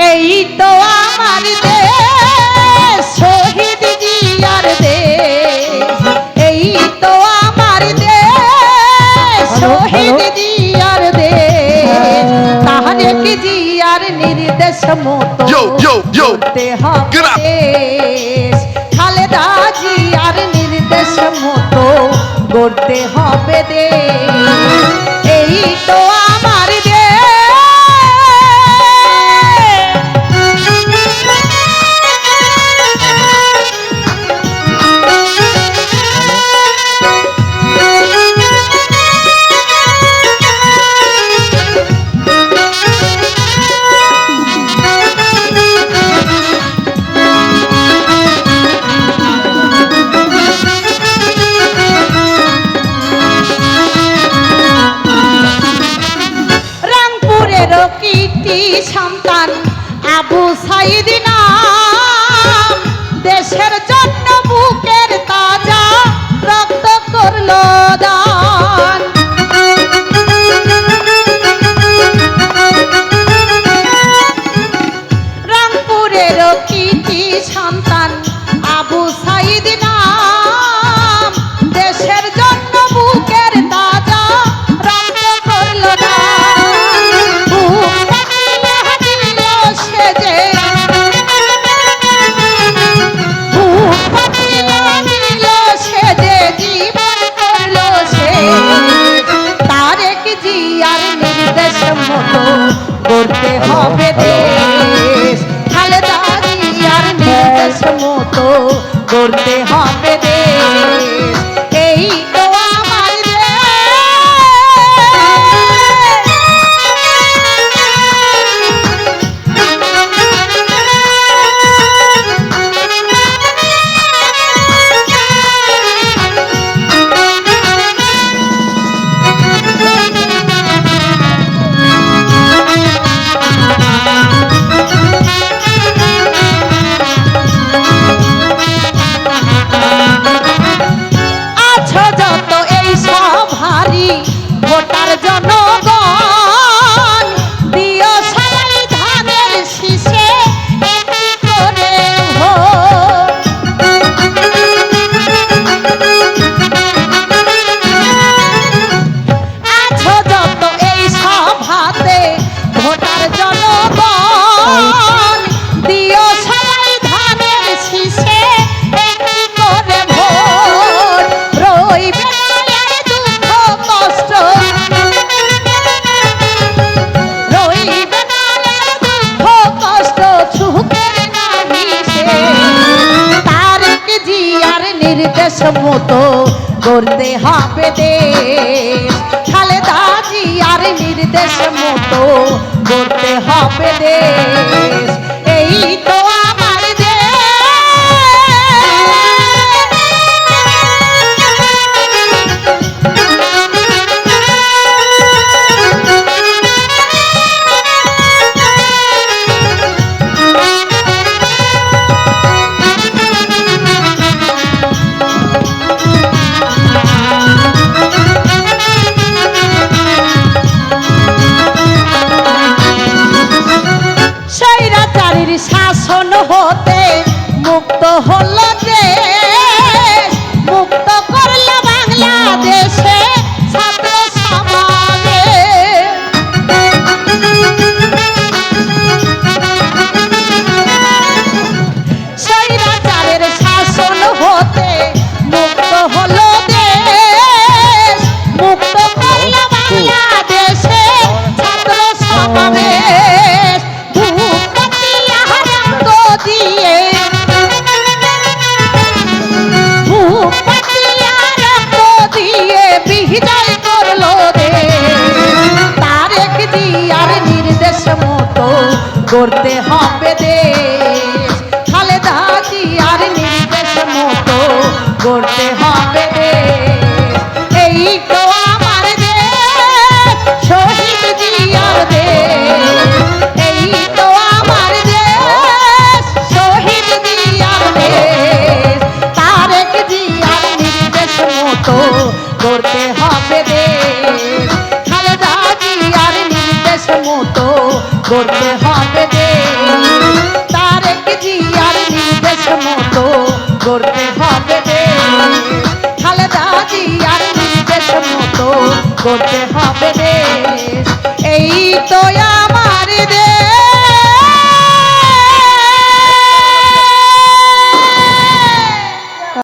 এই তো আমার দেশ শহীদ জিয়ার দেশ, এই তো আমার দেশ শহীদ জিয়ার দেশ, তারেক জিয়ার নির্দেশ মতো করতে হবে দেশ, খালেদা জিয়ার নির্দেশ মতো করতে হবে দেশ। এই তো আমার কৃতি সন্তান আবু সাইদ নাম, দেশের জন্য বুকের তাজা রক্ত করলো দান। রংপুরের কৃতি সন্তান আবু সাইদ নাম, দেশের জন্য বুকের তাজা রক্ত করলো দান। করতে হবে দেশ, খালেদা জিয়ার নির্দেশ মতো করতে হবে দেশ। এই তো আমার ভোটার জনগণ, দিও সবাই ধানের শীষে একটি করে ভোট। আছো যত এই সভাতে ভোটার জনগণ, দিও সবাই ধানের শীষে একটি করে ভোট। রইবে নির্দেশ মতো করতে হবে দেশ, খালেদা জিয়ার নির্দেশ মতো করতে হবে দেশ। এই তো আমার শাসন হতে মুক্ত হলো দেশ, মুক্ত করলো বাংলাদেশে ছাত্র সমাজে। স্বৈরাচারের শাসন হতে মুক্ত হলো দেশ, মুক্ত করলো বাংলাদেশে ছাত্র সমাবেশ। করতে হবে দেশ, খালেদা জিয়ার নির্দেশ মতো করতে হবে দেশ। এই তো আমার দেশ শহীদ জিয়ার দেশ, এই তো আমার দেশ শহীদ জিয়ার দেশ, তারেক জিয়ার নির্দেশ মতো করতে হবে দেশ, খালেদা জিয়ার নির্দেশ মতো করতে হবে দেশ। মতো করতে হবে দেশ। এই তো